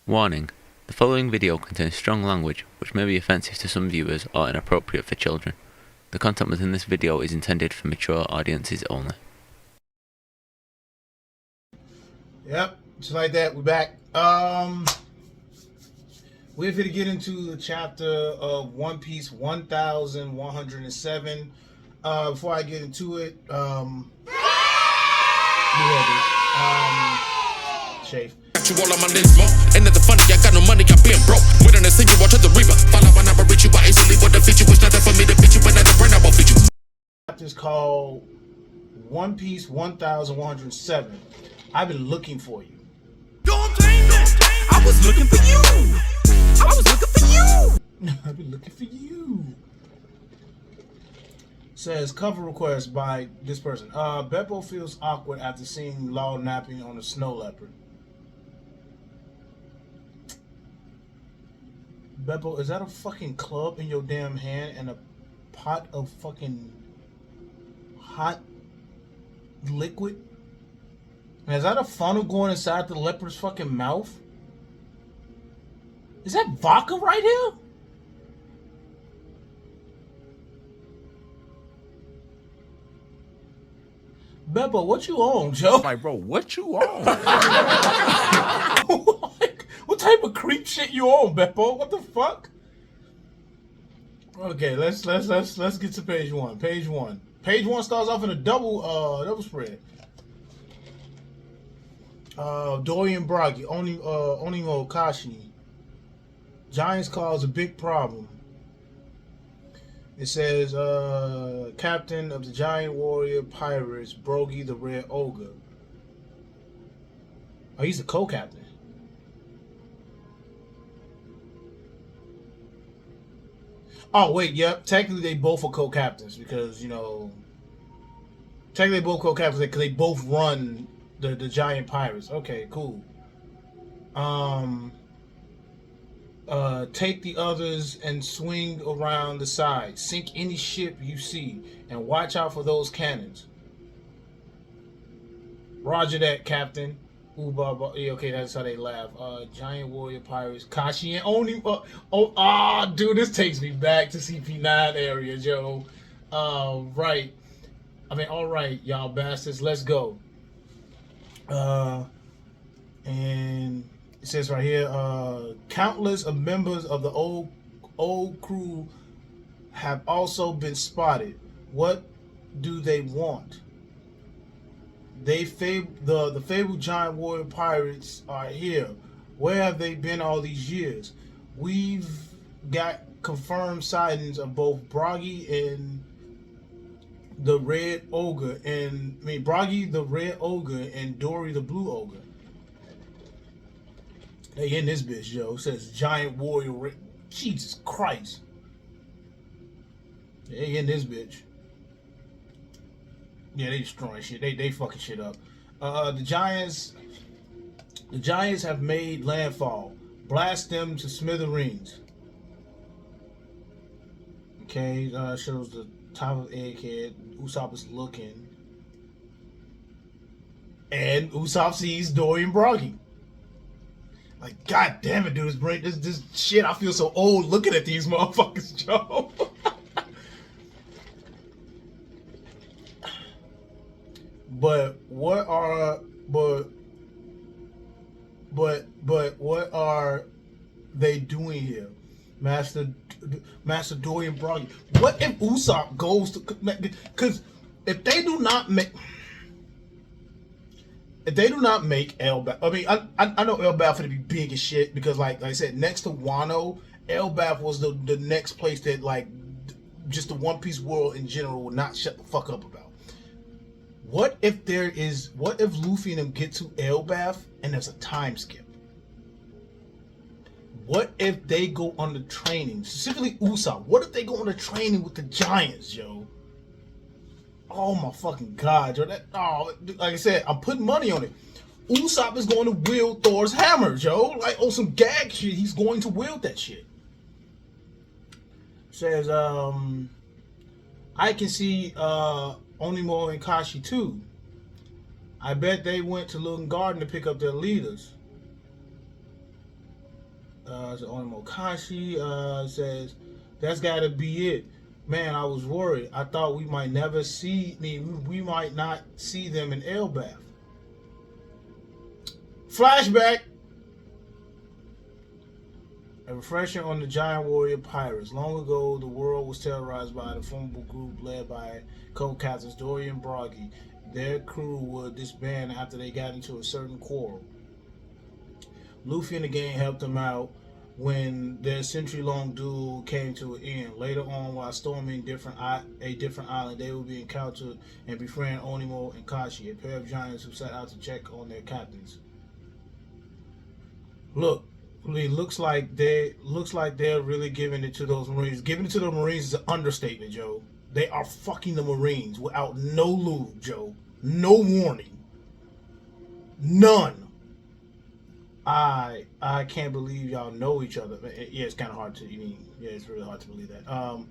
Warning: the following video contains strong language which may be offensive to some viewers or inappropriate for children. The content within this video is intended for mature audiences only. Yep, just like that, we're back. We're going to get into the chapter of One Piece 1107. Before I get into it, Shafe. You all on my list, mo. Ain't nothing funny, I got no money, I been broke. Waiting to sing you out to the reaper. Follow when I reach you, but easily what the feature was nothing for me to beat you, but not the brain, I won't beat you. Chapter is called One Piece 1107. I've been looking for you. Don't blame me. I was looking for you. I was looking for you. I've been looking for you. Says cover request by this person. Beppo feels awkward after seeing Law napping on a snow leopard. Beppo, is that a fucking club in your damn hand and a pot of fucking hot liquid? And is that a funnel going inside the leopard's fucking mouth? Is that vodka right here? Beppo, what you on, Joe? Like, bro, what you on? What type of creep shit you on, Beppo? What the fuck? Okay, let's get to page one. Page one. Page one starts off in a double spread. Dorian Bragi, Onimo Kashi. Giants cause a big problem. It says, Captain of the Giant Warrior Pirates, Brogy the Red Ogre. Oh, he's the co-captain. Oh, wait, yep. Technically, they both are co-captains because, you know... Technically, both co-captains because they both run the Giant Pirates. Okay, cool. Take the others and swing around the side. Sink any ship you see and watch out for those cannons. Roger that, Captain. Ooh, yeah, okay, that's how they laugh. Giant Warrior Pirates, Kashi and Oni. Dude, this takes me back to CP9 area, Joe. Right. I mean, all right, y'all bastards, let's go. And it says right here, countless of members of the old crew have also been spotted. What do they want? The fabled giant warrior pirates are here. Where have they been all these years? We've got confirmed sightings of both Bragi and the Red Ogre, Bragi the Red Ogre and Dory the Blue Ogre. They in this bitch, yo. It says giant warrior. Jesus Christ. They in this bitch. Yeah, they destroying shit. They fucking shit up. The Giants have made landfall. Blast them to smithereens. Okay, shows the top of Egghead. Usopp is looking. And Usopp sees Dory and Bragi. Like, god damn it, dude, this shit, I feel so old looking at these motherfuckers, Joe. But what are they doing here? Master Dorian Bragi. What if Usopp goes to, because if they do not make Elbaf, I mean, I know Elbaf to be big as shit because, like I said, next to Wano, Elbaf was the next place that, like, just the One Piece world in general would not shut the fuck up about. What if Luffy and them get to Elbaf and there's a time skip? What if they go on the training, specifically Usopp? What if they go on the training with the Giants, yo? Oh my fucking god, Joe. Like I said, I'm putting money on it. Usopp is going to wield Thor's hammer, Joe. Like, on some gag shit, he's going to wield that shit. Says, I can see Onimo and Kashi too. I bet they went to Looten Garden to pick up their leaders. Onimokashi says, that's got to be it. Man, I was worried. I thought we might never see, we might not see them in Elbath. Flashback. A refresher on the giant warrior pirates. Long ago, the world was terrorized by a formidable group led by co-captains Dory and Broggy. Their crew would disband after they got into a certain quarrel. Luffy and the gang helped them out when their century-long duel came to an end. Later on, while storming a different island, they would be encountered and befriend Onimo and Kashi, a pair of giants who set out to check on their captains. Look, it looks like they're really giving it to those Marines. Giving it to the Marines is an understatement, Joe. They are fucking the Marines without no lube, Joe. No warning. None. I can't believe y'all know each other. Yeah, it's kind of hard to. Yeah, it's really hard to believe that.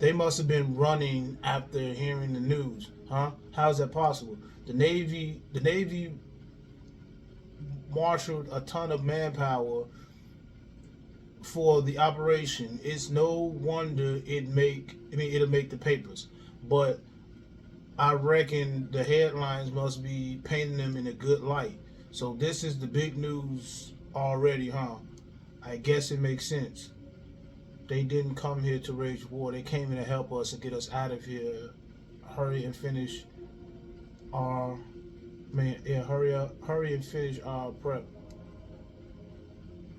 They must have been running after hearing the news, huh? How is that possible? The Navy marshaled a ton of manpower for the operation. It's no wonder it'll make the papers. But I reckon the headlines must be painting them in a good light. So this is the big news already, huh? I guess it makes sense. They didn't come here to wage war. They came here to help us and get us out of here. Hurry and finish our hurry and finish our prep.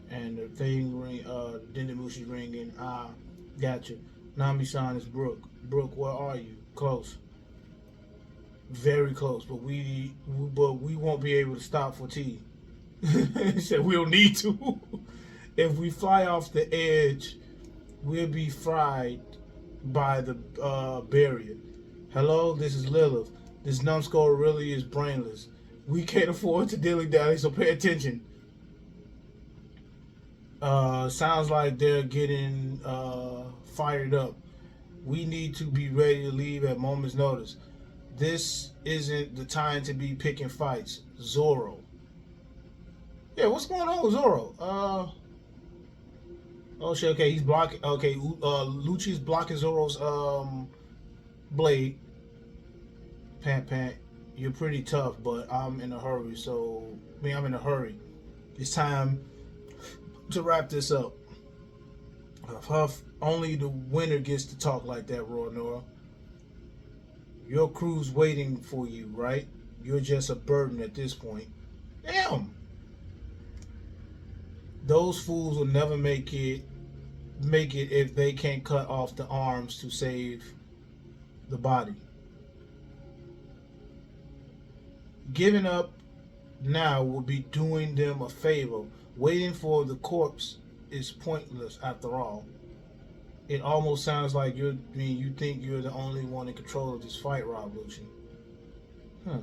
And the thing ring, Dendemushi's ringing. Gotcha. Nami-san is Brooke. Brooke, where are you? Close. Very close, but we won't be able to stop for tea. He said we don't need to. If we fly off the edge, we'll be fried by the barrier. Hello, this is Lilith. This numbskull really is brainless. We can't afford to dilly-dally, so pay attention. Sounds like they're getting fired up. We need to be ready to leave at moment's notice. This isn't the time to be picking fights. Zoro. Yeah, what's going on with Zoro? Oh shit, okay, he's blocking. Okay, Lucci's blocking Zoro's blade. Pant, you're pretty tough, but I'm in a hurry. I'm in a hurry. It's time to wrap this up. Huff, only the winner gets to talk like that, Roronoa. Your crew's waiting for you, right? You're just a burden at this point. Damn! Those fools will never make it if they can't cut off the arms to save the body. Giving up now would be doing them a favor. Waiting for the corpse is pointless after all. It almost sounds like you think you're the only one in control of this fight, Rob Lucci. Huh.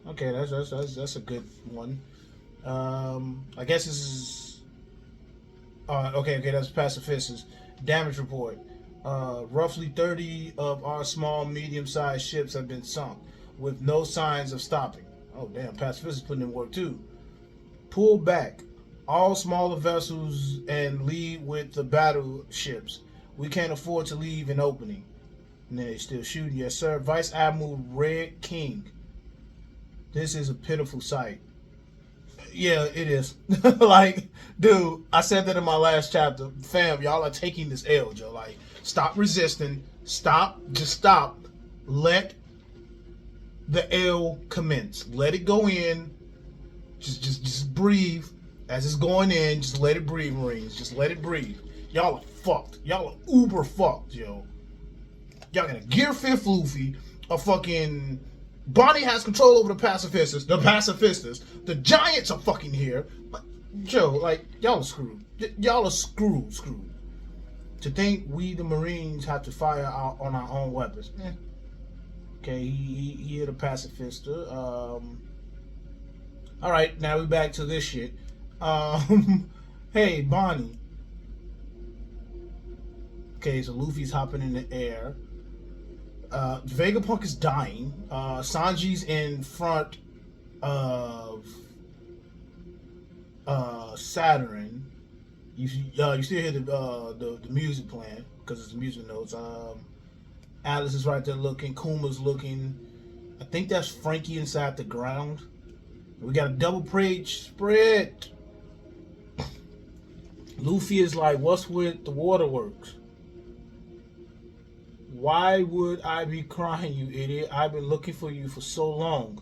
Okay, that's a good one. I guess this is okay, that's pacifist's damage report. Roughly 30 of our small, medium-sized ships have been sunk, with no signs of stopping. Oh damn, pacifist is putting in work too. Pull back all smaller vessels and lead with the battleships. We can't afford to leave an opening. And they're still shooting. Yes, sir. Vice Admiral Red King. This is a pitiful sight. Yeah, it is. Like, dude, I said that in my last chapter. Fam, y'all are taking this L, Joe. Like, stop resisting. Just stop. Let the L commence. Let it go in. Just breathe. As it's going in, just let it breathe, Marines. Just let it breathe. Y'all are fucked. Y'all are uber fucked, yo. Y'all got a Gear 5th Luffy, a fucking... Bonnie has control over the pacifistas. The giants are fucking here. Joe, like, y'all are screwed. Y'all are screwed. To think we, the Marines, have to fire on our own weapons. Okay, he hit a pacifista. Alright, now we back to this shit. Hey, Bonnie. Okay, so Luffy's hopping in the air. Vegapunk is dying. Sanji's in front of Saturn. You still hear the music playing because it's the music notes. Alice is right there looking. Kuma's looking. I think that's Frankie inside the ground. We got a double page spread. Luffy is like, what's with the waterworks? Why would I be crying, you idiot? I've been looking for you for so long.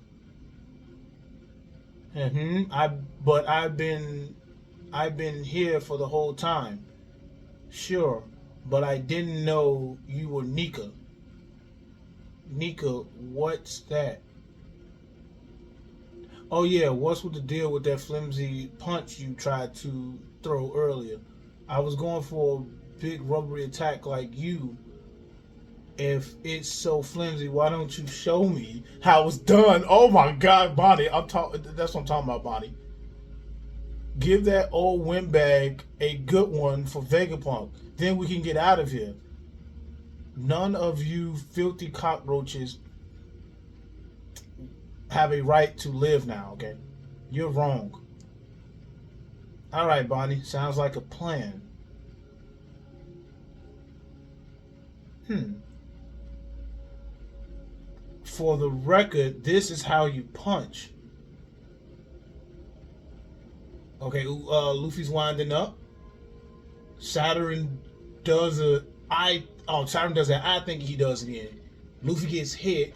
But I've been here for the whole time. Sure, but I didn't know you were Nika. Nika, what's that? Oh yeah, what's with the deal with that flimsy punch you tried to throw earlier? I was going for a big rubbery attack like you. If it's so flimsy, why don't you show me how it's done? Oh my God, Bonnie, that's what I'm talking about, Bonnie. Give that old windbag a good one for Vegapunk. Then we can get out of here. None of you filthy cockroaches have a right to live now, okay? You're wrong. Alright, Bonnie. Sounds like a plan. For the record, this is how you punch. Okay, Luffy's winding up. Saturn does Saturn does that. I think he does it again. Luffy gets hit.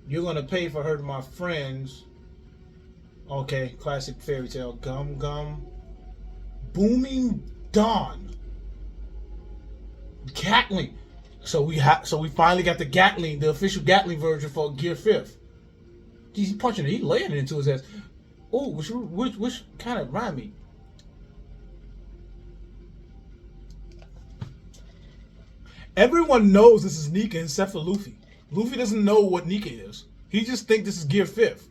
You're gonna pay for hurting my friends. Okay, classic fairy tale. Gum gum. Booming Dawn. Gatling. So we finally got the Gatling, the official Gatling version for Gear 5th. He's punching it. He laying it into his ass. Oh, which kind of remind me? Everyone knows this is Nika except for Luffy. Luffy doesn't know what Nika is. He just thinks this is Gear 5th.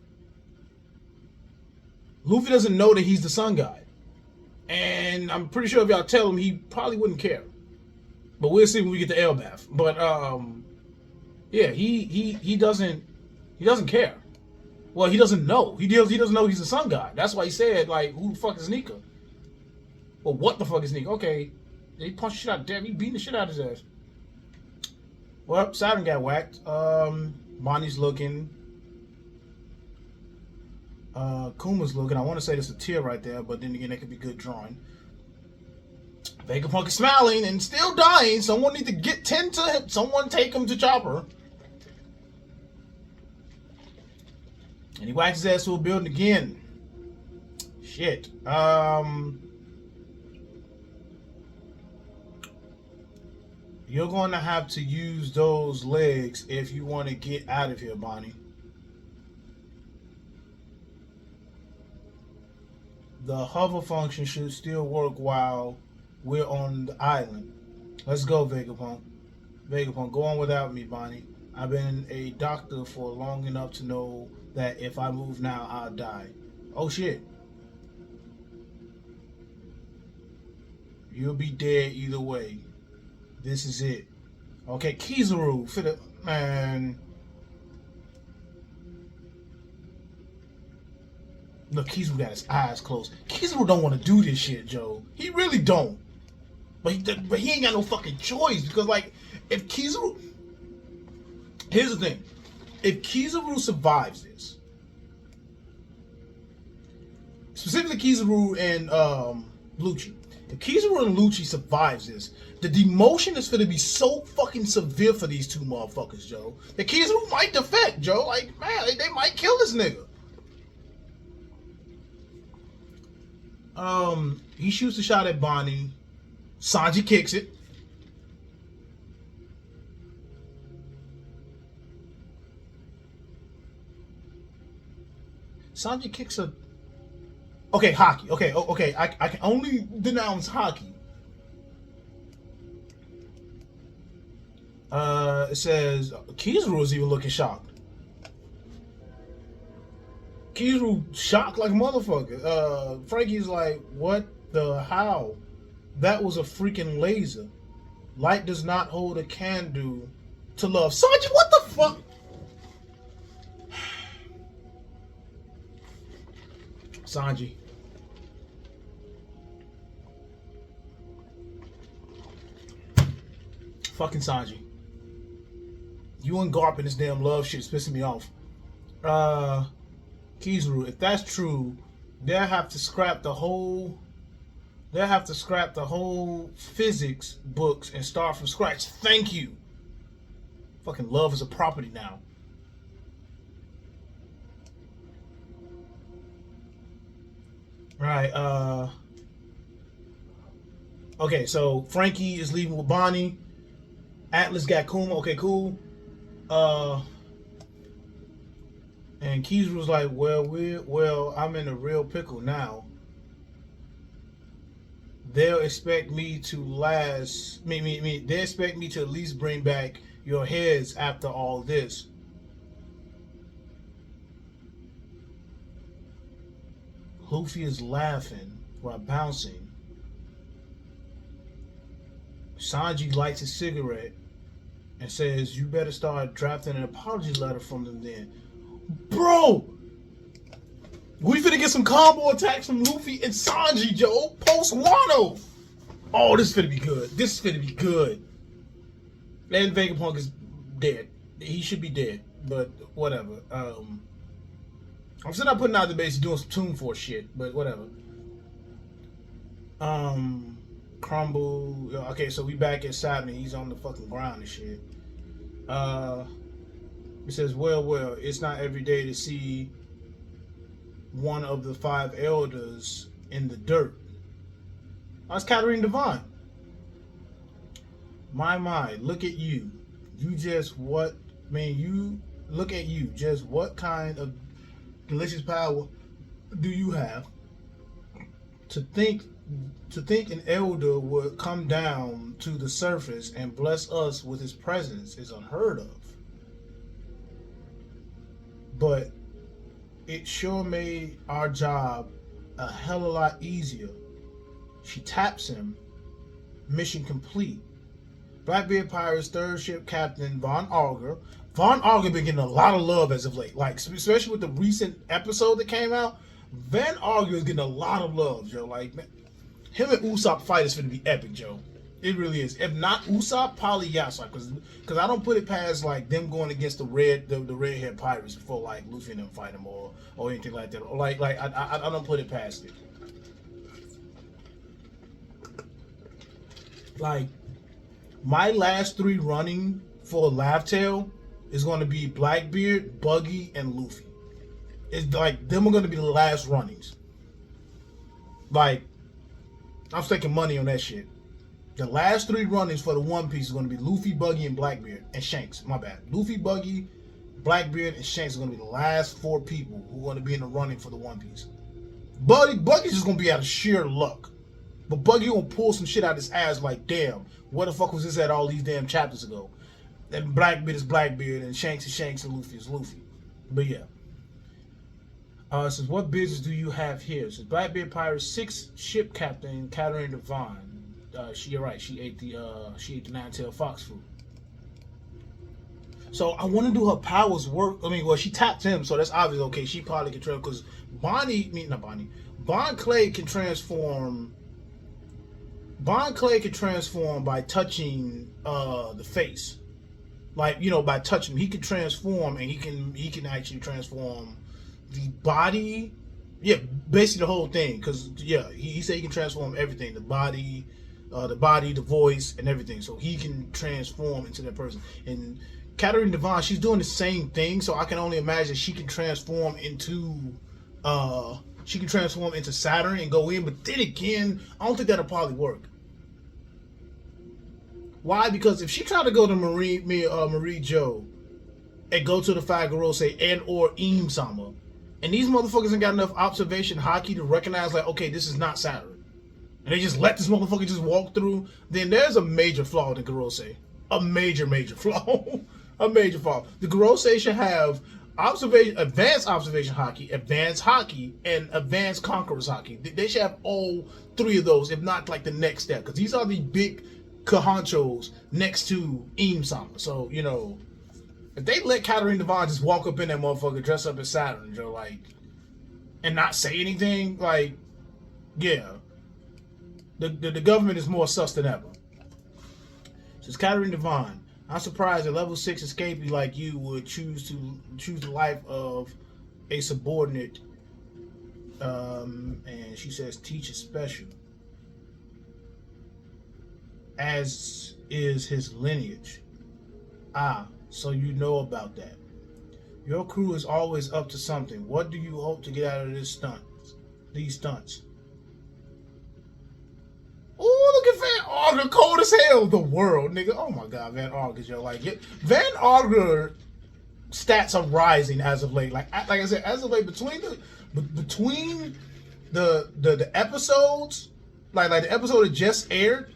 Luffy doesn't know that he's the Sun God. And I'm pretty sure if y'all tell him, he probably wouldn't care. But we'll see when we get to Elbaf. But yeah, he doesn't care. Well, he doesn't know. He doesn't know he's the Sun God. That's why he said, like, who the fuck is Nika? Well, what the fuck is Nika? Okay, he punched the shit out of Dev. He beating the shit out of his ass. Well, Saturn got whacked. Bonnie's looking. Kuma's looking. I want to say there's a tear right there, but then again, that could be good drawing. Vegapunk is smiling and still dying. Someone need to tend to him. Someone take him to Chopper. And he whacks his ass to a building again. Shit. You're going to have to use those legs if you want to get out of here, Bonnie. The hover function should still work while we're on the island. Let's go, Vegapunk. Vegapunk, go on without me, Bonnie. I've been a doctor for long enough to know that if I move now, I'll die. Oh, shit. You'll be dead either way. This is it. Okay, Kizaru, man. Look, Kizaru got his eyes closed. Kizaru don't want to do this shit, Joe. He really don't. But he ain't got no fucking choice because, like, if Kizaru... Here's the thing. If Kizaru survives this, specifically Kizaru and Lucci, if Kizaru and Lucci survives this, the demotion is going to be so fucking severe for these two motherfuckers, Joe. The Kizaru might defect, Joe. Like, man, they might kill this nigga. He shoots a shot at Bonnie. Sanji kicks it. Sanji kicks a... Okay, Haki. Okay. I can only denounce Haki. It says Kizaru is even looking shocked. Kizaru shocked like a motherfucker. Frankie's like, what the how? That was a freaking laser. Light does not hold a candle to love. Sanji, what the fuck? Sanji, Fucking Sanji. You and Garp and this damn love shit is pissing me off. Kizaru, if that's true, they'll have to scrap the whole physics books and start from scratch. Thank you. Fucking love is a property now. Right, okay, so Frankie is leaving with Bonnie. Atlas got Kuma. Okay, cool. And Kizaru was like, well, I'm in a real pickle now. They'll expect me to they expect me to at least bring back your heads after all this. Luffy is laughing while bouncing. Sanji lights a cigarette and says, you better start drafting an apology letter from them then. Bro! We finna get some combo attacks from Luffy and Sanji, Joe. Post Wano. Oh, this is finna be good. This is finna be good. And Vegapunk is dead. He should be dead, but whatever. I'm still not putting out the base, doing some Toon Force shit, but whatever. Crumble. Okay, so we back at Saturn. He's on the fucking ground and shit. It says, well, it's not every day to see one of the 5 elders in the dirt. That's Katarina Devine. My, look at you. Look at you. Just what kind of delicious power do you have to think an elder would come down to the surface and bless us with his presence is unheard of. But it sure made our job a hell of a lot easier. She taps him. Mission complete. Blackbeard Pirates third ship captain Von Auger. Von Auger been getting a lot of love as of late. Like, especially with the recent episode that came out. Van Auger is getting a lot of love, Joe. Like, man, him and Usopp fight is going to be epic, Joe. It really is. If not Usopp, probably Yasop. Because I don't put it past, like, them going against the redhead pirates before, like, Luffy and them fight them or anything like that. Or like I don't put it past it. Like, my last 3 running for Laugh Tale is going to be Blackbeard, Buggy, and Luffy. It's like, them are going to be the last runnings. Like, I'm staking money on that shit. The last 3 runnings for the One Piece is going to be Luffy, Buggy, and Blackbeard. And Shanks. My bad. Luffy, Buggy, Blackbeard, and Shanks are going to be the last 4 people who are going to be in the running for the One Piece. Buggy's just going to be out of sheer luck. But Buggy going to pull some shit out his ass like, damn, where the fuck was this at all these damn chapters ago? And Blackbeard is Blackbeard, and Shanks is Shanks, and Luffy is Luffy. But yeah. It says, what business do you have here? It says, Blackbeard Pirates 6th ship captain, Katarina Devine. You're right. She ate the 9-tailed fox fruit. So I want to do her powers work. I mean, well, she tapped him, so that's obvious. Okay, she probably can transform because Bon Clay can transform. Bon Clay can transform by touching the face, like, you know, by touching him. He can transform, and he can actually transform the body. Yeah, basically the whole thing. Because yeah, he said he can transform everything: the body, the voice, and everything. So he can transform into that person. And Katarina Devine, she's doing the same thing. So I can only imagine she can transform into Saturn and go in. But then again, I don't think that'll probably work. Why? Because if she tried to go to Marie Joe and go to the Fagorose and or Im-sama, and these motherfuckers ain't got enough observation haki to recognize, like, okay, this is not Saturn, and they just let this motherfucker just walk through, then there's a major flaw in the Gorosei. A major flaw. A major flaw. The Gorosei should have advanced observation haki, advanced haki, and advanced conqueror's haki. They should have all 3 of those, if not like the next step, because these are the big Kahanchos next to Im-sama. So, you know, if they let Katarina Devine just walk up in that motherfucker dressed up as Saturn, Joe, like, and not say anything, like, yeah, the government is more sus than ever. Says Kyrie Devon, I'm surprised a level 6 escapee like you would choose the life of a subordinate. And she says teach is special, as is his lineage. Ah, so you know about that. Your crew is always up to something. What do you hope to get out of these stunts? Oh, look at Van Auger, cold as hell. The world, nigga. Oh my God, Van Auger's your like it. Van Auger stats are rising as of late. Like I said, as of late, between the episodes, like the episode that just aired,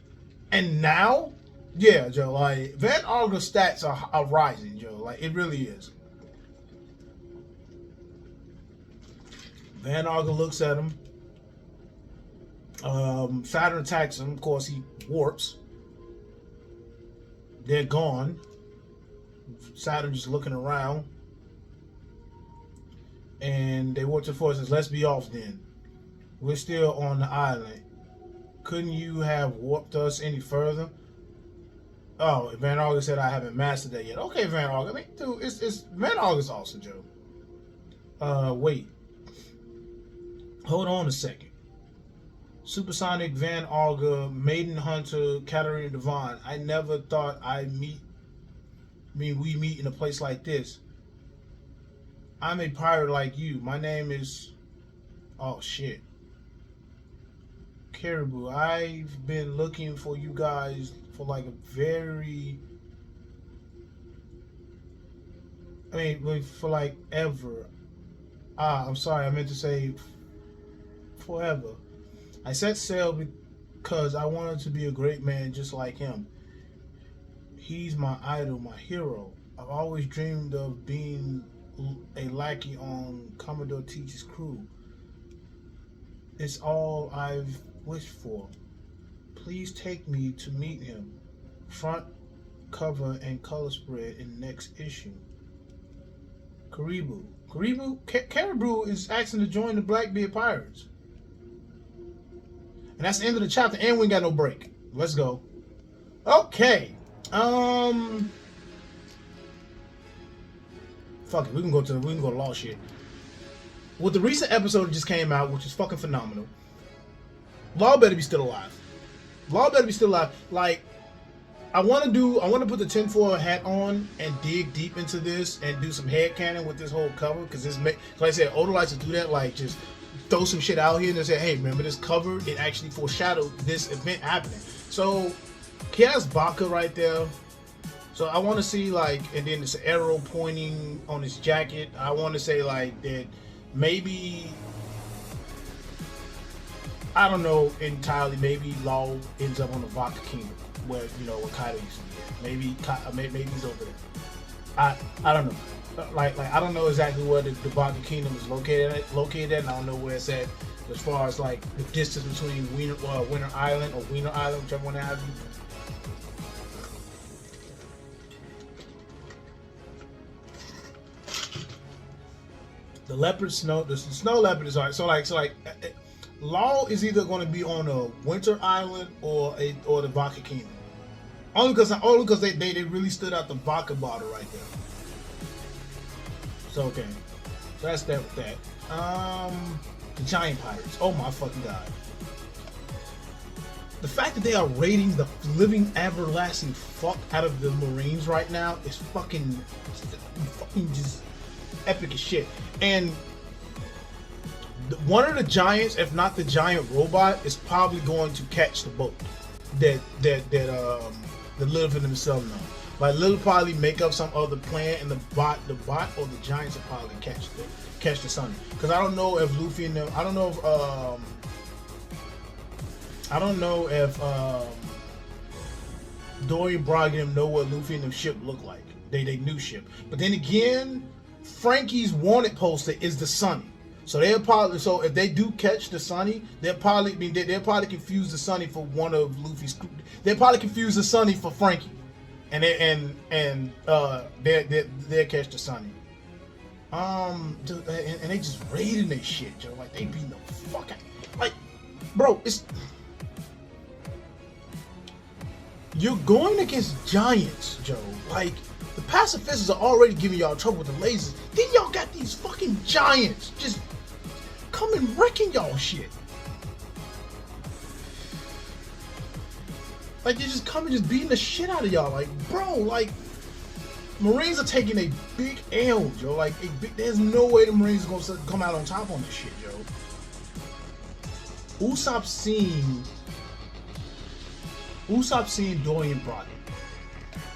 and now, yeah, Joe. Like Van Auger's stats are rising, Joe. Like it really is. Van Auger looks at him. Saturn attacks him. Of course, he warps. They're gone. Saturn just looking around. And they warp to the forces. Let's be off then. We're still on the island. Couldn't you have warped us any further? Oh, Van Auger said I haven't mastered that yet. Okay, Van Auger. I mean, dude, it's Van Auger's awesome, Joe. Wait. Hold on a second. Supersonic Van Auger, Maiden Hunter, Katarina Devon. I never thought we meet in a place like this. I'm a pirate like you. My name is... Oh, shit. Caribou. I've been looking for you guys for like a very... for like ever. I'm sorry. I meant to say forever. I set sail because I wanted to be a great man just like him. He's my idol, my hero. I've always dreamed of being a lackey on Commodore Teach's crew. It's all I've wished for. Please take me to meet him. Front cover and color spread in next issue. Caribou. Caribou is asking to join the Blackbeard Pirates. And that's the end of the chapter, and we ain't got no break. Let's go. Okay. Fuck it. We can go to law shit. With the recent episode that just came out, which is fucking phenomenal. Law better be still alive. Law better be still alive. Like, I want to put the tinfoil hat on and dig deep into this and do some headcanon with this whole cover, because this, like I said, Oda likes to do that. Like, just throw some shit out here and say, hey, remember this cover? It actually foreshadowed this event happening. So he has Baka right there. So I want to see, like, and then this arrow pointing on his jacket. I want to say, like, that maybe, I don't know entirely, maybe Law ends up on the Baka Kingdom, where, you know, where Kaido used to be at. Maybe he's over there. I don't know. Like I don't know exactly where the Baka Kingdom is located at, and I don't know where it's at as far as like the distance between Winter Island or Wiener Island, whichever one have you. The snow leopard is alright. So like Law is either going to be on a Winter Island or the Baka Kingdom. Only because they really stood out the Baka border right there. So okay, so that's that with that. The giant pirates. Oh my fucking God! The fact that they are raiding the living everlasting fuck out of the Marines right now is fucking just epic as shit. And one of the giants, if not the giant robot, is probably going to catch the boat that live in themselves now. Like, they'll probably make up some other plan, and the bot or the giants will probably catch the Sunny. Because I don't know if Luffy and them, I don't know if Dorian Brog and them know what Luffy and them ship look like. They new ship. But then again, Frankie's wanted poster is the Sunny. So if they do catch the Sunny, they'll probably confuse the Sunny for one of Luffy's crew. They'll probably confuse the Sunny for Frankie. And they'll catch the Sunny. Dude, and they just raiding their shit, Joe. Like, they beating the fuck out. Like, bro, it's... You're going against giants, Joe. Like, the pacifists are already giving y'all trouble with the lasers. Then y'all got these fucking giants just coming wrecking y'all shit. Like, they just coming, just beating the shit out of y'all. Like, bro, like, Marines are taking a big L, Joe. Like, there's no way the Marines are gonna come out on top on this shit, Joe. Usopp's seeing Dorian brought in.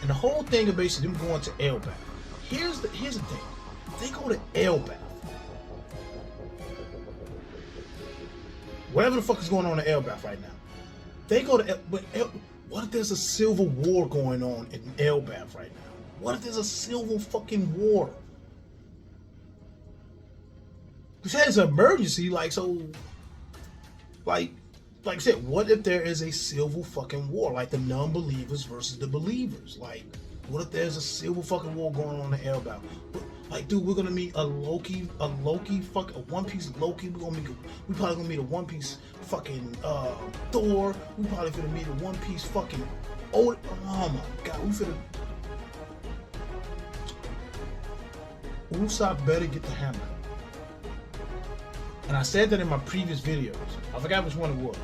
And the whole thing of basically them going to Elbaf. Here's the thing. They go to Elbaf. Whatever the fuck is going on in Elbaf right now. They go to what if there's a civil war going on in Elbaf right now? What if there's a civil fucking war? We said it's an emergency, like I said, what if there is a civil fucking war, like the non-believers versus the believers? Like, what if there's a civil fucking war going on in Elbaf? Like, dude, we're gonna meet a One Piece Loki. We probably gonna meet a One Piece fucking Thor. We probably gonna meet a One Piece fucking oh my god, we finna. Usopp better get the hammer. And I said that in my previous videos. I forgot which one it was.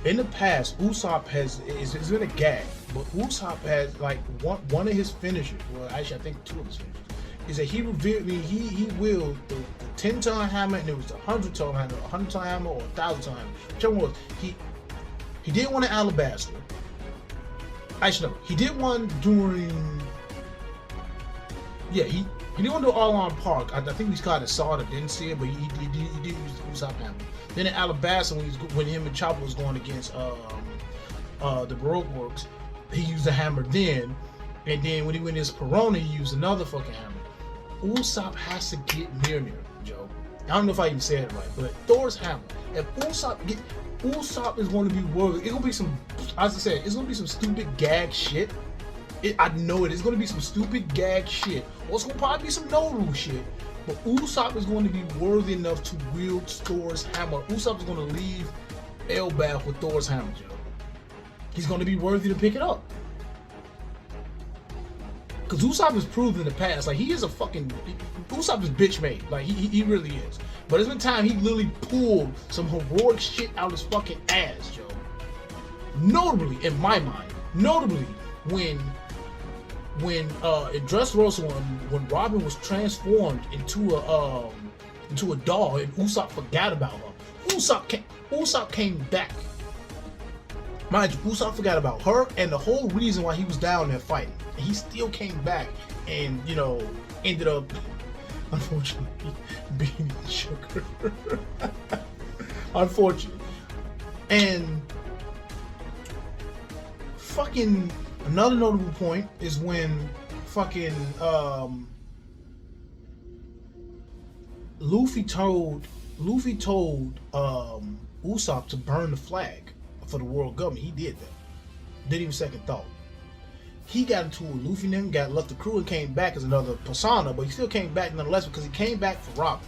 In the past, Usopp it's been a gag, but Usopp has like one of his finishers. Well, actually, I think two of his finishers is that he revealed. I mean, he willed the 10-ton hammer, and it was the 100-ton hammer, 100-ton hammer, or 1,000-ton hammer. Whichever one was. He did one in Alabasta. Actually, no, he did one during. Yeah, he did one to Arlong Park. I think we kind of saw it or didn't see it, but he did use the Usopp hammer. Then in Alabasta, when him and Chopper was going against the Baroque Works, he used the hammer then. And then when he went against Perona, he used another fucking hammer. Usopp has to get Mjolnir, Joe. I don't know if I even said it right, but Thor's hammer. If Usopp is going to be worthy. It's going to be some, as I said, it's going to be some stupid gag shit. I know it. It's going to be some stupid gag shit. Or it's going to probably be some no-rule shit. But Usopp is going to be worthy enough to wield Thor's hammer. Usopp is going to leave Elbaf with Thor's hammer, Joe. He's going to be worthy to pick it up. Because Usopp has proved in the past, like, he is a fucking... Usopp is bitch made. Like, he really is. But there's been time he literally pulled some heroic shit out his fucking ass, Joe. Notably, in my mind, when in Dressrosa, when Robin was transformed into a doll and Usopp forgot about her, Usopp came back. Mind you, Usopp forgot about her and the whole reason why he was down there fighting. And he still came back and, you know, ended up, unfortunately, being sugar. Unfortunately. And fucking another notable point is when fucking Luffy told Usopp to burn the flag for the world government. He did that. Didn't even second thought. He got into a Luffy and them, left the crew and came back as another persona, but he still came back nonetheless because he came back for Robin.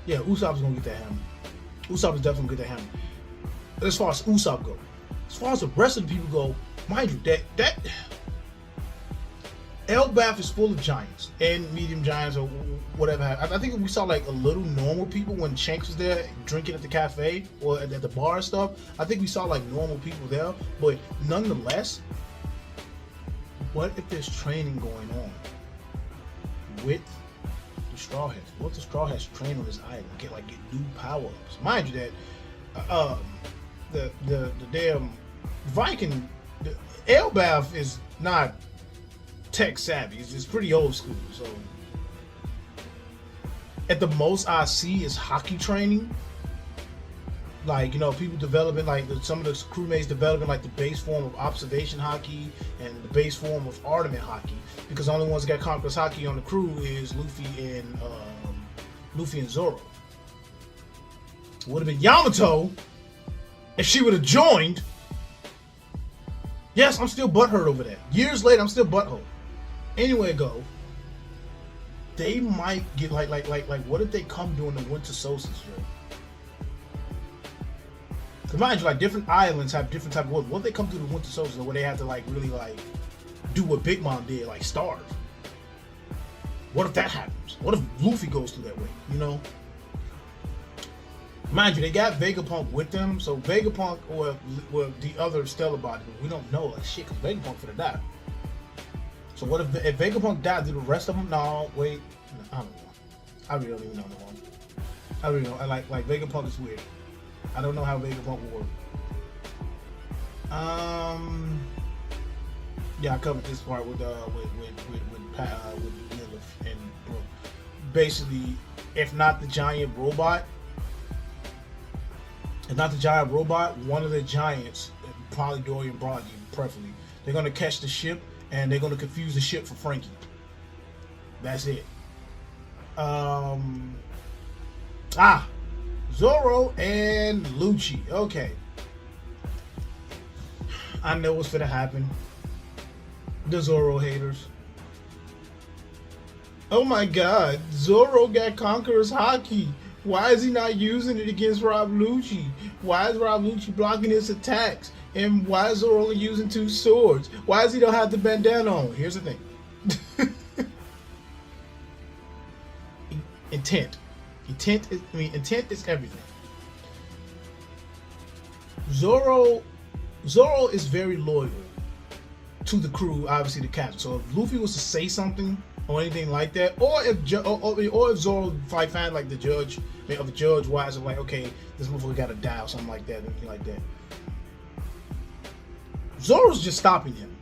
Yeah, Usopp's gonna get that hammer. Usopp is definitely gonna get that hammer. As far as Usopp goes. As far as the rest of the people go, mind you, that Elbaf is full of giants and medium giants or whatever. I think we saw like a little normal people when Shanks was there drinking at the cafe or at the bar and stuff. I think we saw like normal people there, but nonetheless, what if there's training going on with the Straw Hats? What if the Straw Hats train on this island, get new power-ups? Mind you that the damn Viking, the Elbaf is not tech savvy. It's pretty old school. So at the most I see is hockey training. Like, you know, people developing, like some of the crewmates developing like the base form of observation hockey and the base form of armament hockey. Because the only ones that got Conqueror's hockey on the crew is Luffy and Zoro. It would have been Yamato if she would have joined. Yes, I'm still butthurt over that. Years later, I'm still butthurt. Anyway, go. They might get like what if they come during the winter solstice, Joe? Cause mind you, like different islands have different type of weather. What if they come through the winter solstice where they have to like really like do what Big Mom did, like starve? What if that happens? What if Luffy goes through that way? You know? Mind you, they got Vegapunk with them, so Vegapunk or the other stellar body, we don't know like shit, cause Vegapunk finna die. So what if Vegapunk died? Do the rest of them? No, wait, I don't know. I really don't even know no one. I really don't. I like Vegapunk is weird. I don't know how Vegapunk will work. Yeah, I covered this part with Lilith and Brooke. Basically, if not the giant robot, one of the giants, probably Dorian Broggy, preferably, they're gonna catch the ship and they're gonna confuse the ship for Frankie. That's it. Zoro and Lucci. Okay. I know what's gonna happen. The Zoro haters. Oh my god, Zoro got Conqueror's Haki. Why is he not using it against Rob Lucci? Why is Rob Lucci blocking his attacks? And why is Zoro only using 2 swords? Why does he don't have the bandana on? Here's the thing. Intent is everything. Zoro is very loyal to the crew, obviously the captain. So if Luffy was to say something or anything like that, or if Zoro like find like the judge wise of like, okay, this motherfucker gotta die or something like that, anything like that. Zoro's just stopping him.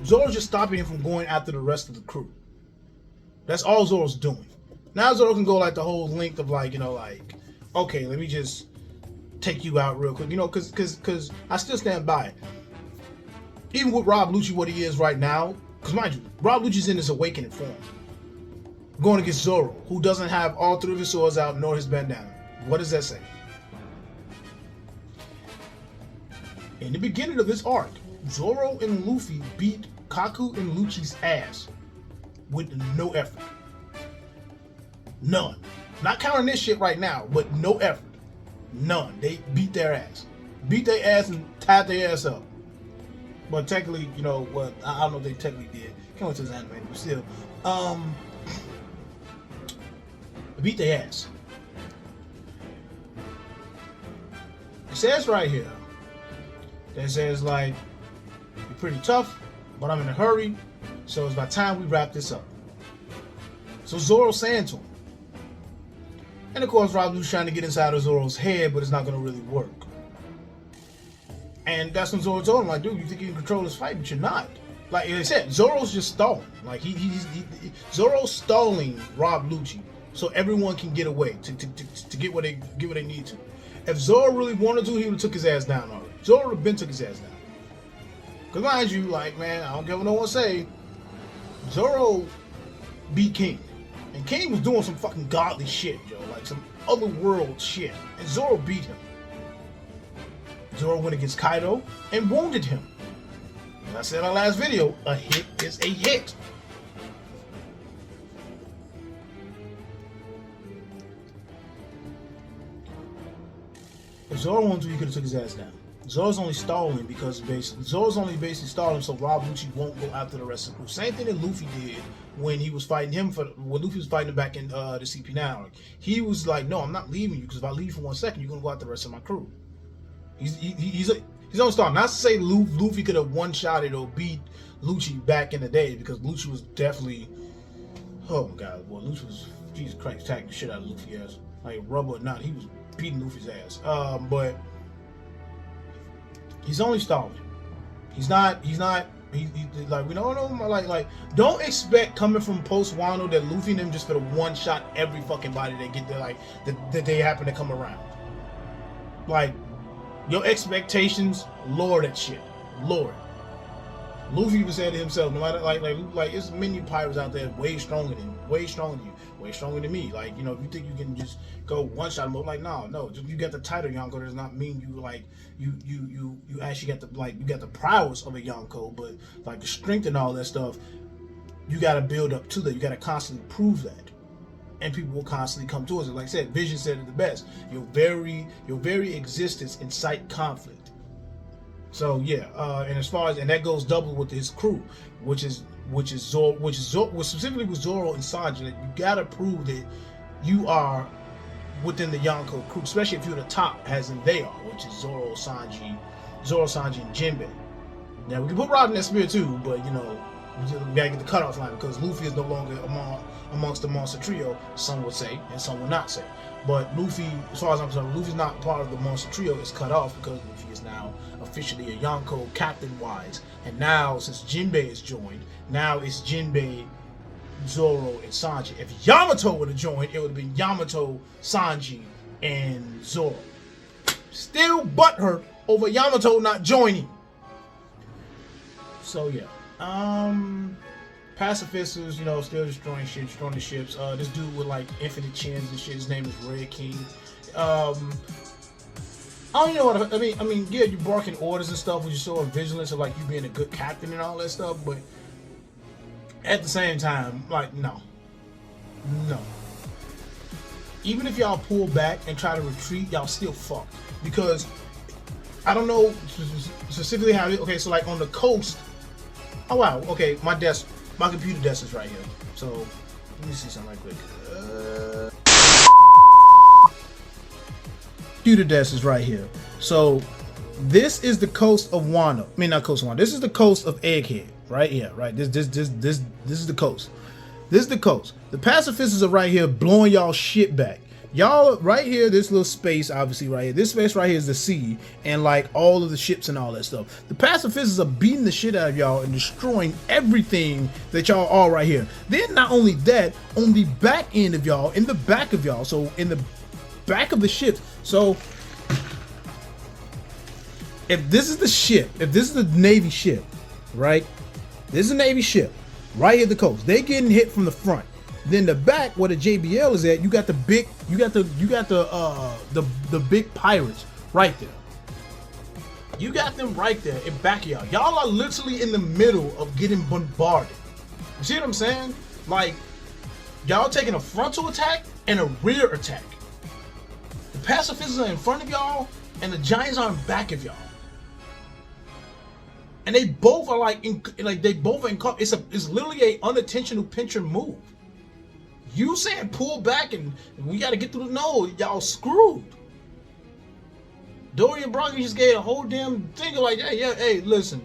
Zoro's just stopping him from going after the rest of the crew. That's all Zoro's doing. Now Zoro can go like the whole length of like, you know, like, okay, let me just take you out real quick, you know, cause I still stand by it. Even with Rob Lucci, what he is right now, because mind you, Rob Lucci's in his awakening form, going against Zoro, who doesn't have all 3 of his swords out nor his bandana. What does that say? In the beginning of this arc, Zoro and Luffy beat Kaku and Lucci's ass with no effort. None. Not counting this shit right now, but no effort. None. They beat their ass. Beat their ass and tied their ass up. But technically, you know, what I don't know if they technically did. Can't wait to this anime, but still. Beat their ass. It says right here, that says like, you're pretty tough, but I'm in a hurry, so it's about time we wrap this up. So Zoro's saying to him. And of course, Rob Lucci's trying to get inside of Zoro's head, but it's not going to really work. And that's when Zoro told him, like, dude, you think you can control this fight, but you're not. Like I said, Zoro's just stalling. Like Zoro's stalling Rob Lucci so everyone can get away to get what they need to. If Zoro really wanted to, he would have took his ass down already. Zoro would have been took his ass down. Cause mind you, like, man, I don't care what no one say, Zoro beat King. And King was doing some fucking godly shit, yo. Like some otherworld shit. And Zoro beat him. Zoro went against Kaido and wounded him. And I said in our last video, a hit is a hit. If Zoro wanted to, he could have took his ass down. Zoro's only stalling because Zoro's only basically stalling so Rob Lucci won't go after the rest of the crew. Same thing that Luffy did when he was fighting him when Luffy was fighting him back in the CP9. He was like, no, I'm not leaving you because if I leave for 1 second, you're gonna go after the rest of my crew. He's on star. Not to say Luffy could have one-shotted or beat Lucci back in the day because Lucci was definitely, oh my god, boy, Lucci was, Jesus Christ, attacking the shit out of Luffy's ass. Like rubber or not, he was beating Luffy's ass. But he's only stalling. He's like, we don't know, like, don't expect coming from post Wano that Luffy and them just for the one shot every fucking body they get there, like, that they happen to come around. Like, your expectations, lower that shit. Lower. Luffy even said to himself, no matter, like, there's many pirates out there way stronger than you, way stronger than me. Like, you know, if you think you can just go one shot mode, like, no, you got the title Yonko does not mean you like you actually got the, like, you got the prowess of a Yonko, but like the strength and all that stuff, you got to build up to that. You got to constantly prove that. and people will constantly come towards it. Like I said, Vision said it the best. Your very existence incite conflict. So yeah, and as far as, and that goes double with his crew, which is specifically with Zoro and Sanji. That you gotta prove that you are within the Yonko crew, especially if you're the top, as in they are, which is Zoro, Sanji, and Jinbei. Now we can put Rod in that spear too, but you know, we gotta get the cutoff line because Luffy is no longer amongst the monster trio. Some would say, and some would not say. But Luffy, as far as I'm concerned, Luffy's not part of the monster trio. It's cut off because Luffy is now officially a Yonko captain-wise. And now, since Jinbei is joined, now it's Jinbei, Zoro, and Sanji. If Yamato would have joined, it would have been Yamato, Sanji, and Zoro. Still butthurt over Yamato not joining. So yeah. Pacifists, you know, still destroying the ships. This dude with like infinite chins and shit, his name is Red King. I don't know what I mean, yeah, you barking orders and stuff, which is sort of vigilance of like you being a good captain and all that stuff, but at the same time, like, no. Even if y'all pull back and try to retreat, y'all still fucked. Because I don't know specifically how. Okay, so like on the coast. Oh wow. Okay, my computer desk is right here. So let me see something right quick. Computer desk is right here. So this is the coast of Wano. I mean, not coast of Wano. This is the coast of Egghead. Right here. Right. This is the coast. This is the coast. The pacifists are right here blowing y'all shit back. Y'all right here, this little space, obviously right here. This space right here is the sea and like all of the ships and all that stuff. The pacifists are beating the shit out of y'all and destroying everything that y'all are right here. Then not only that, on the back end of y'all, in the back of y'all, so in the back of the ships. So if this is the ship, if this is the Navy ship, right? This is a Navy ship right here at the coast. They getting hit from the front. Then the back where the JBL is at, you got the big, the big pirates right there. You got them right there in back of y'all. Y'all are literally in the middle of getting bombarded. You see what I'm saying? Like, y'all taking a frontal attack and a rear attack. The pacifists are in front of y'all and the giants are in back of y'all. And they both are it's literally a unintentional pincher move. You saying pull back and we got to get through the nose, y'all screwed. Dorian Bronco just gave a whole damn thing like, hey, listen,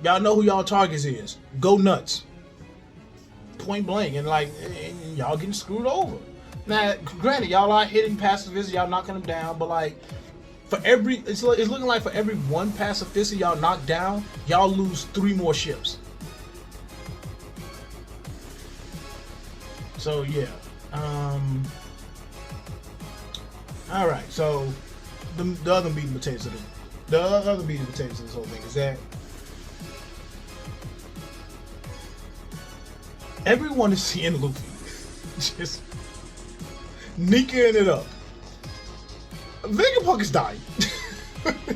y'all know who y'all targets is. Go nuts. Point blank, and like, and y'all getting screwed over. Now, granted, y'all are hitting pacifists, y'all knocking them down, but like, for every, it's looking like for every one pacifist y'all knock down, y'all lose 3 more ships. So yeah, all right. So the other meat and potatoes of this whole thing is that everyone is seeing Luffy just nicking it up. Vegapunk is dying.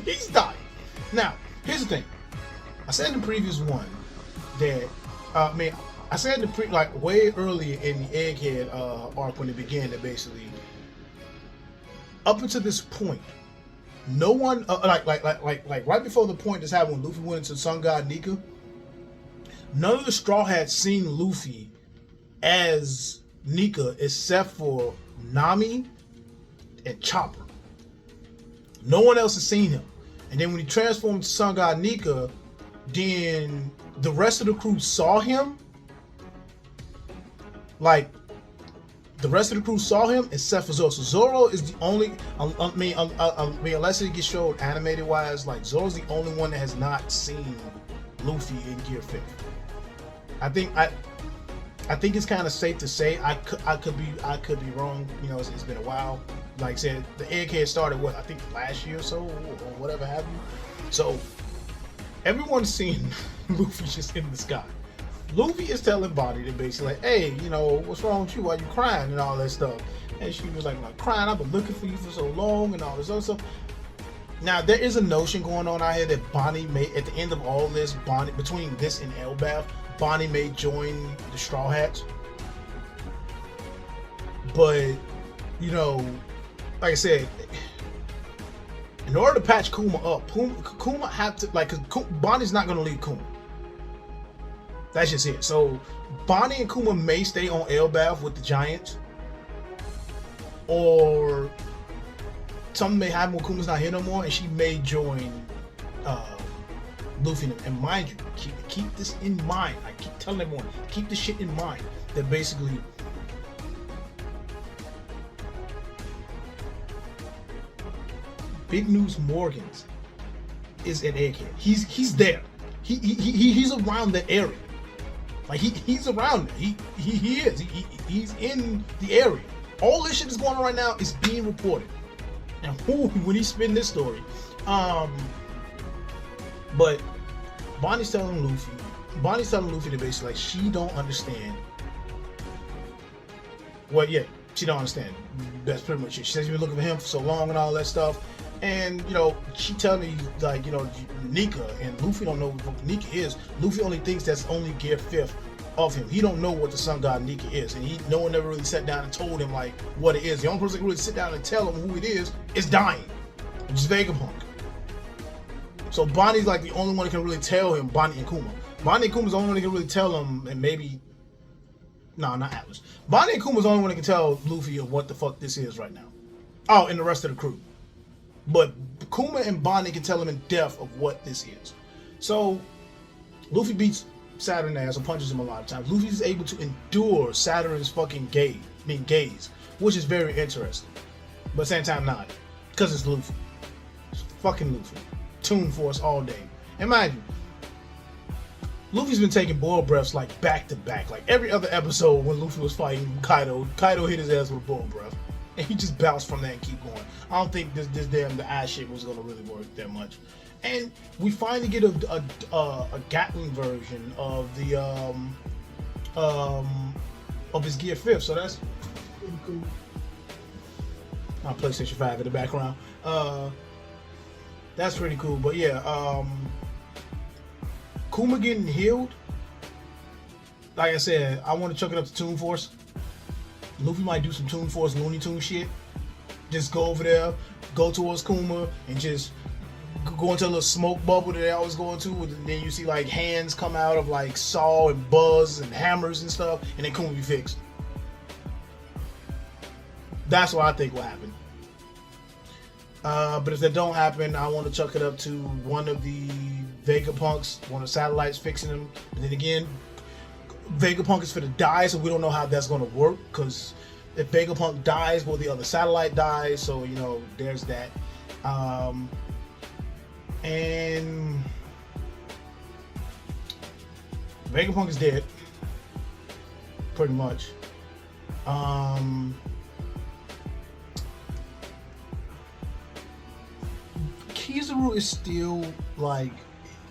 He's dying. Now, here's the thing. I said in the previous one that I said way earlier in the Egghead arc when it began that basically up until this point, no one like right before the point that's happened when Luffy went into Sun God Nika, none of the Straw Hats seen Luffy as Nika except for Nami and Chopper. No one else has seen him. And then when he transformed to Sun God Nika, then the rest of the crew saw him. Like, the rest of the crew saw him except for Zoro. So Zoro is the only, unless it gets showed animated wise, like Zoro's the only one that has not seen Luffy in Gear 5. I think it's kind of safe to say, I could be wrong. You know, it's been a while. Like I said, the Egghead started I think last year or so, or whatever have you. So everyone's seen Luffy just in the sky. Luffy is telling Bonnie to basically like, hey, you know, what's wrong with you? Why you crying and all that stuff? And she was like crying, I've been looking for you for so long and all this other stuff. Now, there is a notion going on out here that Bonnie may, at the end of all this, between this and Elbaf, Bonnie may join the Straw Hats. But, you know, like I said, in order to patch Kuma up, Kuma have to, like, cause Bonnie's not gonna leave Kuma. That's just it. So Bonnie and Kuma may stay on Elbaf with the Giants, or something may happen when Kuma's not here no more, and she may join Luffy. And mind you, keep this in mind. I keep telling everyone, keep this shit in mind. That basically, Big News Morgans is at Egghead. He's there. He's around the area. Like he's around there. He is. He's in the area. All this shit that's going on right now is being reported. And when he spin this story, but Bonnie's telling Luffy that basically, like, she don't understand. Well, yeah, she don't understand. That's pretty much it. She says you've been looking for him for so long and all that stuff. And, you know, she telling me, like, you know, Nika and Luffy don't know what Nika is. Luffy only thinks that's only Gear 5th of him. He don't know what the Sun God Nika is. And no one ever really sat down and told him, like, what it is. The only person that can really sit down and tell him who it is dying, which is Vegapunk. So Bonnie's like the only one that can really tell him, Bonnie and Kuma. Bonnie and Kuma's the only one that can really tell him, and maybe, no, not Atlas. Bonnie and Kuma's the only one that can tell Luffy of what the fuck this is right now. Oh, and the rest of the crew. But Kuma and Bonnie can tell him in depth of what this is. So Luffy beats Saturn's ass or punches him a lot of times. Luffy's able to endure Saturn's fucking gaze, which is very interesting. But at the same time, not. Because it's Luffy. It's fucking Luffy. Toon Force all day. And mind you, Luffy's been taking boil breaths like back to back. Like every other episode when Luffy was fighting Kaido hit his ass with a boil breath. And he just bounced from there and keep going. I don't think the eye shit was gonna really work that much. And we finally get a Gatling version of the of his Gear 5th, so that's pretty cool. My PlayStation 5 in the background. That's pretty cool. But yeah, Kuma getting healed. Like I said, I want to chuck it up to Toon Force. Luffy might do some Toon Force Looney Tune shit. Just go over there, go towards Kuma, and just go into a little smoke bubble that they always go into. And then you see like hands come out of like saw and buzz and hammers and stuff, and then Kuma be fixed. That's what I think will happen. But if that don't happen, I want to chuck it up to one of the Vegapunks, one of the satellites fixing him. And then again, Vegapunk is for to die, so we don't know how that's going to work. Because if Vegapunk dies, well, the other satellite dies. So, you know, there's that. And Vegapunk is dead, pretty much. Kizaru is still like,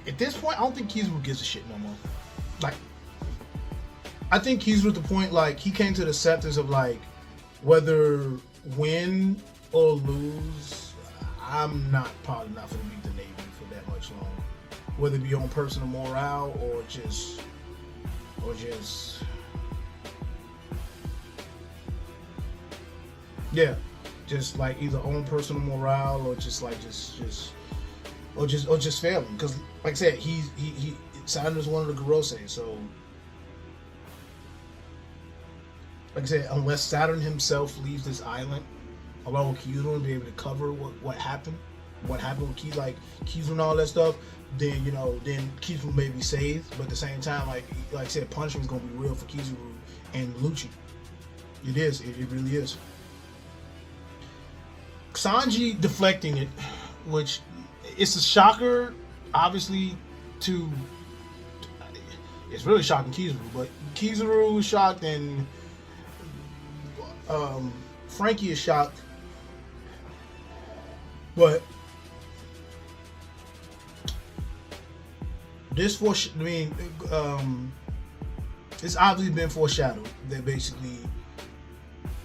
at this point, I don't think Kizaru gives a shit no more. Like, I think Kizaru at the point, like, he came to the acceptance of like, whether win or lose, I'm probably not gonna beat the Navy for that much longer. Whether it be on personal morale or just yeah, just like either on personal morale or just failing. Because like I said, he Saturn is one of the Gorosei, so like I said, unless Saturn himself leaves this island along with Kizaru and be able to cover what happened with Kizaru and all that stuff, then then Kizaru may be saved. But at the same time, like I said, punishment is gonna be real for Kizaru and Lucci. It is. It really is. Sanji deflecting it, which it's a shocker, obviously, it's really shocking Kizaru, but Kizaru is shocked and Frankie is shocked, but it's obviously been foreshadowed that basically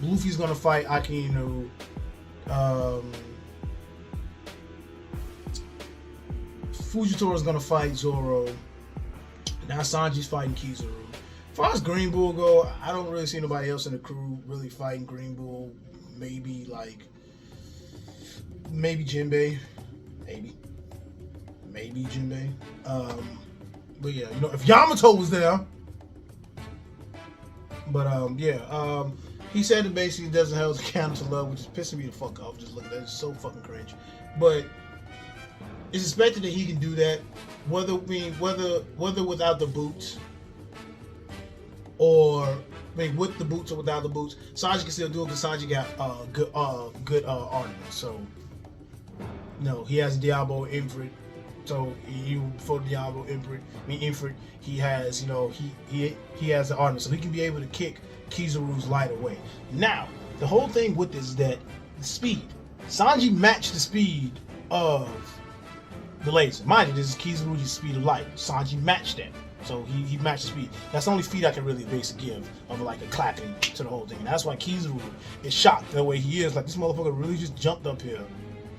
Luffy's gonna fight Akino. Fujitora is gonna fight Zoro. Now Sanji's fighting Kizaru. far as Green Bull go, I don't really see nobody else in the crew really fighting Green Bull. Maybe Jinbei, maybe Jinbei. But yeah, you know, if Yamato was there, but he said it basically doesn't hold a candle to love, which is pissing me the fuck off. Just look at that, it's so fucking cringe. But it's expected that he can do that, whether without the boots, or with the boots or without the boots. Sanji can still do it because Sanji got good ornaments. So no, he has Diablo Infrit. So for Diablo Infrit, he has he has the ornament, so he can be able to kick Kizaru's light away. Now the whole thing with this is that the speed. Sanji matched the speed of the laser. Mind you, this is Kizaru's speed of light. Sanji matched that. So he matched the speed. That's the only feat I can really basically give of like a clapping to the whole thing. And that's why Kizaru is shocked the way he is. Like, this motherfucker really just jumped up here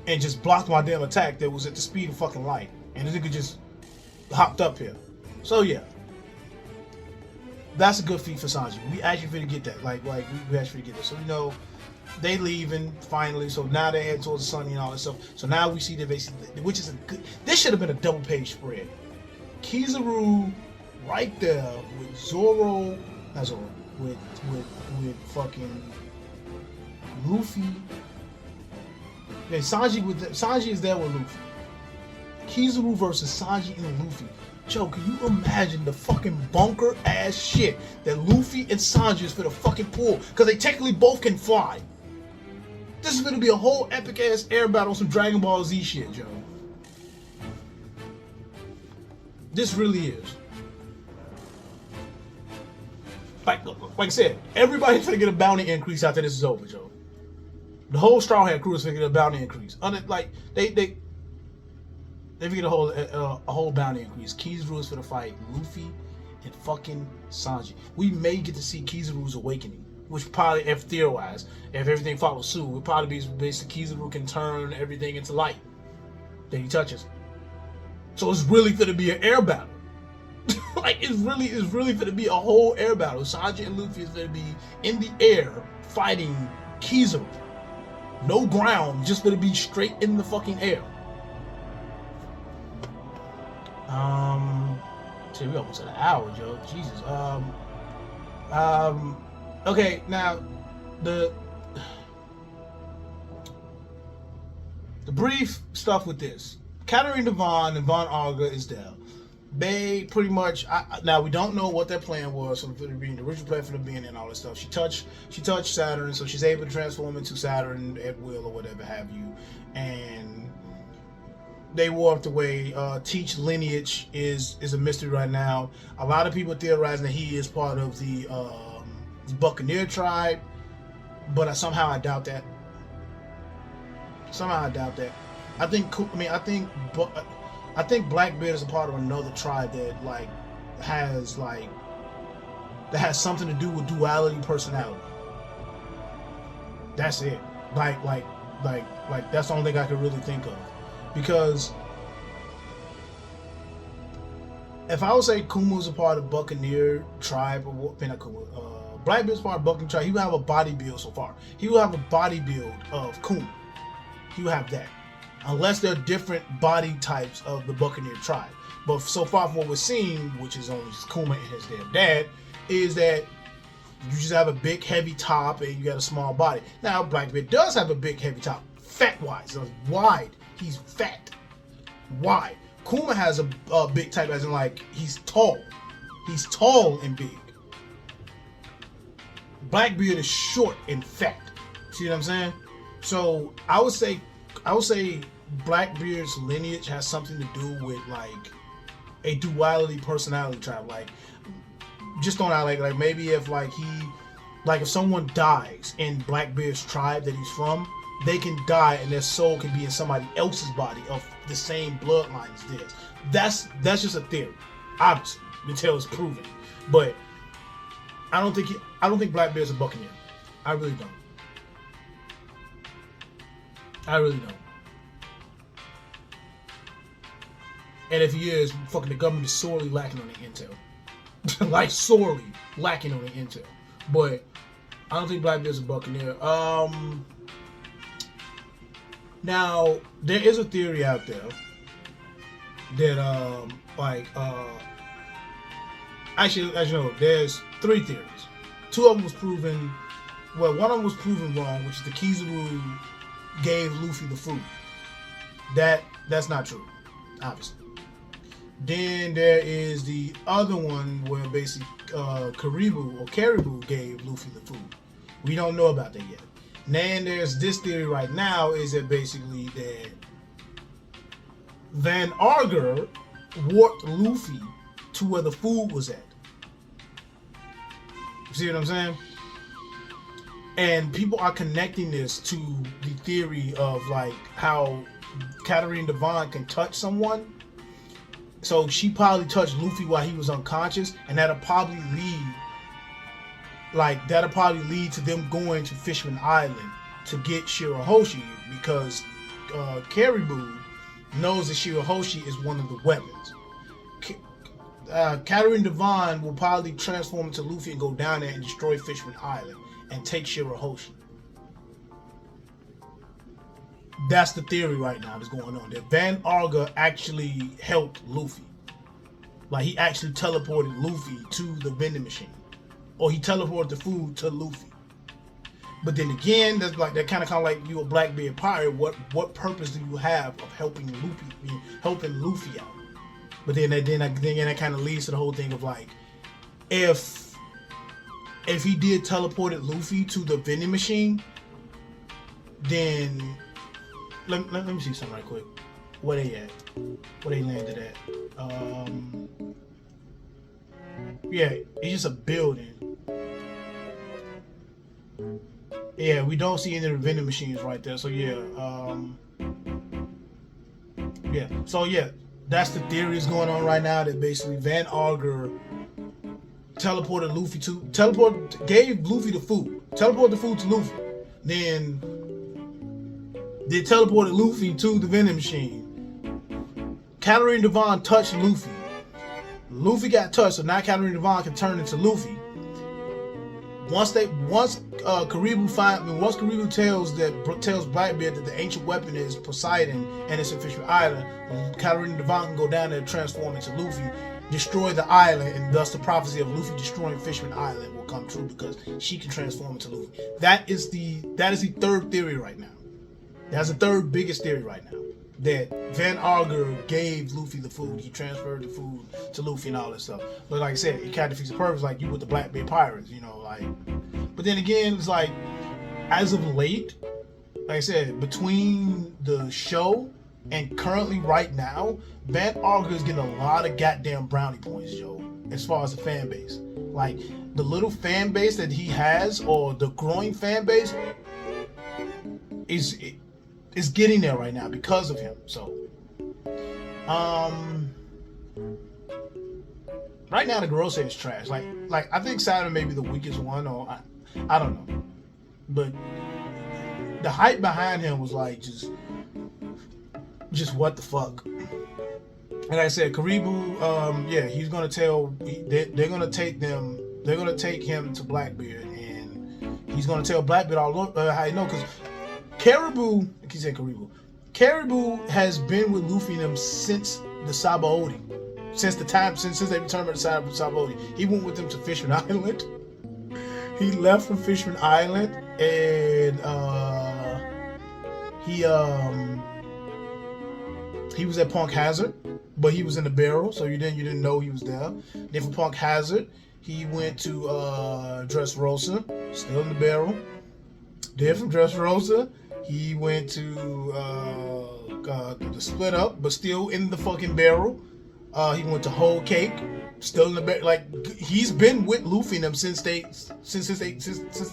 and just blocked my damn attack that was at the speed of fucking light. And this nigga just hopped up here. So yeah. That's a good feat for Sanji. We actually finna get that. Like we actually get that. So they leaving finally. So now they head towards the Sunny and all that stuff. So now we see that basically, which is a good. This should have been a double page spread. Kizaru right there with Zoro, not Zoro, with fucking Luffy. Yeah, Sanji is there with Luffy. Kizaru versus Sanji and Luffy. Joe, can you imagine the fucking bunker ass shit that Luffy and Sanji is finna fucking pull? Because they technically both can fly. This is gonna be a whole epic ass air battle on some Dragon Ball Z shit, Joe. This really is. Like I said, everybody's gonna get a bounty increase after this is over, Joe. The whole Straw Hat crew is gonna get a bounty increase. Like they get a whole bounty increase. Kizaru is gonna fight Luffy and fucking Sanji. We may get to see Kizaru's awakening, which probably, if theorized, if everything follows suit, would probably be basically Kizaru can turn everything into light that he touches. So it's really gonna be an air battle. Like it's really gonna be a whole air battle. Sanji and Luffy is gonna be in the air fighting Kizaru. No ground, just gonna be straight in the fucking air. See, we almost at an hour, Joe. Jesus. Okay, now the brief stuff with this. Katarina Devon and Von Arga is there. They pretty much now we don't know what their plan was from the being the original plan for the being and all this stuff. She touched Saturn, so she's able to transform into Saturn at will or whatever have you. And they warped away. Teach lineage is a mystery right now. A lot of people theorizing that he is part of the Buccaneer tribe, but somehow I doubt that. I think Blackbeard is a part of another tribe that has something to do with duality personality. That's it. Like that's the only thing I can really think of. Because if I would say Kuma's a part of Buccaneer tribe, or not Kuma, Blackbeard's part of Buccaneer tribe, he would have a body build so far. He will have a body build of Kuma. He will have that. Unless there are different body types of the Buccaneer tribe. But so far from what we're seeing, which is only just Kuma and his damn dad, is that you just have a big heavy top and you got a small body. Now Blackbeard does have a big heavy top, fat-wise, so wide. He's fat, wide. Kuma has a big type, as in like he's tall. He's tall and big. Blackbeard is short and fat. See what I'm saying? So I would say Blackbeard's lineage has something to do with like a duality personality tribe. Like just on like maybe if if someone dies in Blackbeard's tribe that he's from, they can die and their soul can be in somebody else's body of the same bloodline as theirs. That's just a theory, obviously, until it's proven. But I don't think Blackbeard's a Buccaneer. I really don't. And if he is, fucking the government is sorely lacking on the intel. like sorely lacking on the intel. But I don't think Blackbeard's a Buccaneer. Now there is a theory out there that actually, as you know, there's 3 theories. 2 of them was proven. Well, one of them was proven wrong, which is the Kizaru gave Luffy the food. That's not true, obviously. Then there is the other one where basically Caribou gave Luffy the food. We don't know about that yet. Then there's this theory right now is that basically that Van Arger warped Luffy to where the food was at. See what I'm saying? And people are connecting this to the theory of like how Katarina Devon can touch someone. So she probably touched Luffy while he was unconscious, and that'll probably lead to them going to Fishman Island to get Shirahoshi, because Caribou knows that Shirahoshi is one of the weapons. Katarina Devon will probably transform into Luffy and go down there and destroy Fishman Island and take Shirahoshi. That's the theory right now that's going on. That Van Arger actually helped Luffy. Like he actually teleported Luffy to the vending machine. Or he teleported the food to Luffy. But then again, that's like that kind of like you a Blackbeard pirate. What purpose do you have of helping Luffy out? But then that kind of leads to the whole thing of like, if he did teleported Luffy to the vending machine, then let me see something right quick. Where they at? Where they landed at? Yeah, it's just a building. Yeah, we don't see any of the vending machines right there. So yeah, that's the theory that's going on right now. That basically Van Arger gave Luffy the food, teleported the food to Luffy, then they teleported Luffy to the vending machine. Katarina Devon touched Luffy. Luffy got touched, so now Katarina Devon can turn into Luffy. Once Caribou tells Blackbeard that the ancient weapon is Poseidon and it's in Fishman Island, Katarina Devon can go down there and transform into Luffy, destroy the island, and thus the prophecy of Luffy destroying Fishman Island will come true because she can transform into Luffy. That is the third theory right now. That's the third biggest theory right now. That Van Arger gave Luffy the food. He transferred the food to Luffy and all that stuff. But like I said, it kind of defeats the purpose, like you with the Blackbeard Pirates, you know, like. But then again, it's like, as of late, like I said, between the show and currently right now, Van Arger is getting a lot of goddamn brownie points, Joe, as far as the fan base. Like, the little fan base that he has, or the growing fan base, is getting there right now because of him. So, right now the Garose is trash. Like I think Saturn may be the weakest one, or I don't know. But the hype behind him was like just what the fuck. And like I said, Caribou, he's gonna they're gonna take him to Blackbeard, and he's gonna tell Blackbeard all how you know, because Caribou has been with Luffy and them since the Sabaody. Since they returned to the Sabaody. He went with them to Fishman Island. He left from Fishman Island, and he was at Punk Hazard, but he was in the barrel, so you didn't know he was there. Then from Punk Hazard, he went to Dressrosa, still in the barrel. Then from Dressrosa, he went to the Split Up, but still in the fucking barrel. He went to Whole Cake, still in the barrel. Like, he's been with Luffy and them since the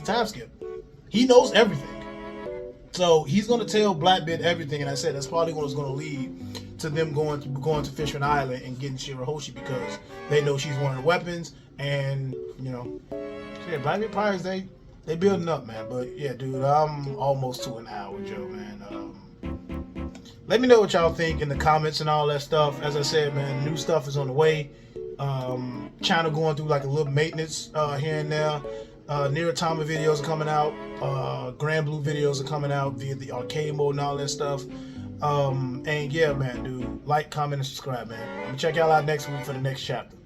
time skip. He knows everything. So he's gonna tell Blackbeard everything, and I said that's probably what's gonna lead to them going to Fishman Island and getting Shirahoshi, because they know she's one of the weapons, and you know, yeah, Blackbeard Pirates, they building up, man. But yeah, dude, I'm almost to an hour, Joe, man. Let me know what y'all think in the comments and all that stuff. As I said, man, new stuff is on the way. Channel going through like a little maintenance here and there. Niratama videos are coming out. Grand Blue videos are coming out via the arcade mode and all that stuff. And yeah, man, dude, like, comment, and subscribe, man. I'm gonna check y'all out next week for the next chapter.